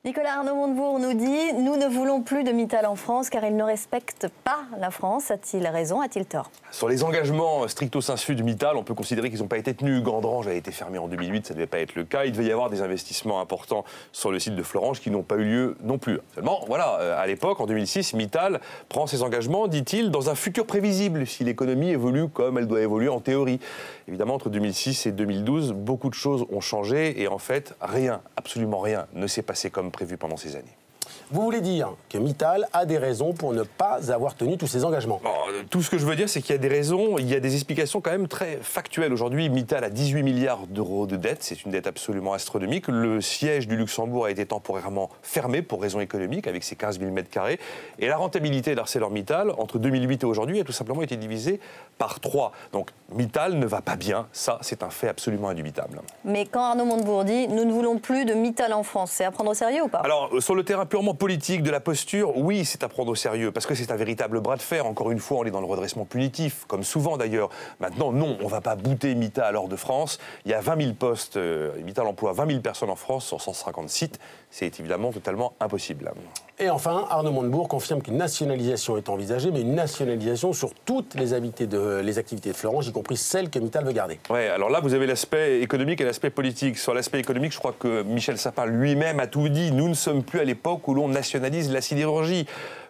Nicolas Arnaud-Montebourg nous dit « Nous ne voulons plus de Mittal en France car il ne respecte pas la France ». A-t-il raison, a-t-il tort? Sur les engagements stricto sensu de Mittal, on peut considérer qu'ils n'ont pas été tenus. Gandrange a été fermé en 2008, ça ne devait pas être le cas. Il devait y avoir des investissements importants sur le site de Florange qui n'ont pas eu lieu non plus. Seulement, voilà, à l'époque, en 2006, Mittal prend ses engagements, dit-il, dans un futur prévisible, si l'économie évolue comme elle doit évoluer en théorie. Évidemment, entre 2006 et 2012, beaucoup de choses ont changé et en fait, rien, absolument rien, ne s'est passé comme prévu pendant ces années. Vous voulez dire que Mittal a des raisons pour ne pas avoir tenu tous ses engagements? Tout ce que je veux dire, c'est qu'il y a des raisons, il y a des explications quand même très factuelles. Aujourd'hui, Mittal a 18 milliards d'euros de dette, c'est une dette absolument astronomique. Le siège du Luxembourg a été temporairement fermé pour raisons économiques, avec ses 15 000 m². Et la rentabilité d'ArcelorMittal, entre 2008 et aujourd'hui, a tout simplement été divisée par 3. Donc Mittal ne va pas bien, ça c'est un fait absolument indubitable. Mais quand Arnaud Montebourg dit « Nous ne voulons plus de Mittal en France », c'est à prendre au sérieux ou pas? Alors, sur le terrain purement politique de la posture, oui, c'est à prendre au sérieux, parce que c'est un véritable bras de fer. Encore une fois, on est dans le redressement punitif, comme souvent d'ailleurs. Maintenant, non, on ne va pas bouter Mittal hors de France. Il y a 20 000 postes, Mittal emploie 20 000 personnes en France sur 150 sites. C'est évidemment totalement impossible. Et enfin, Arnaud Montebourg confirme qu'une nationalisation est envisagée, mais une nationalisation sur toutes les activités de Florange, y compris celles que Mittal veut garder. Oui, alors là, vous avez l'aspect économique et l'aspect politique. Sur l'aspect économique, je crois que Michel Sapin lui-même a tout dit. Nous ne sommes plus à l'époque où l'on nationalise la sidérurgie.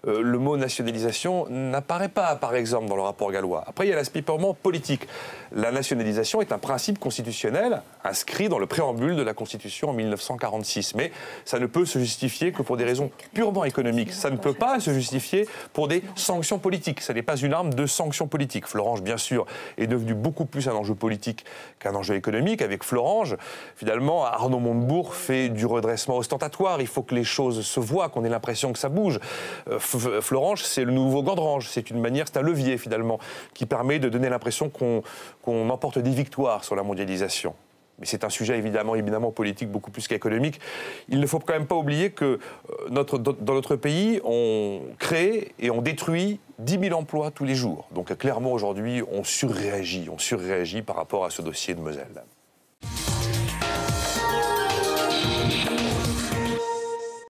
Le mot nationalisation n'apparaît pas, par exemple, dans le rapport gallois. Après, il y a l'aspect purement politique. La nationalisation est un principe constitutionnel inscrit dans le préambule de la Constitution en 1946. Mais ça ne peut se justifier que pour des raisons purement économiques. Ça ne peut pas se justifier pour des sanctions politiques. Ça n'est pas une arme de sanction politique. Florange, bien sûr, est devenu beaucoup plus un enjeu politique qu'un enjeu économique. Avec Florange, finalement, Arnaud Montebourg fait du redressement ostentatoire. Il faut que les choses se voient, qu'on ait l'impression que ça bouge. Florange, c'est le nouveau Gandrange. C'est une manière, c'est un levier, finalement, qui permet de donner l'impression qu'on emporte des victoires sur la mondialisation. Mais c'est un sujet évidemment politique beaucoup plus qu'économique. Il ne faut quand même pas oublier que dans notre pays, on crée et on détruit 10 000 emplois tous les jours. Donc clairement aujourd'hui, on surréagit par rapport à ce dossier de Moselle.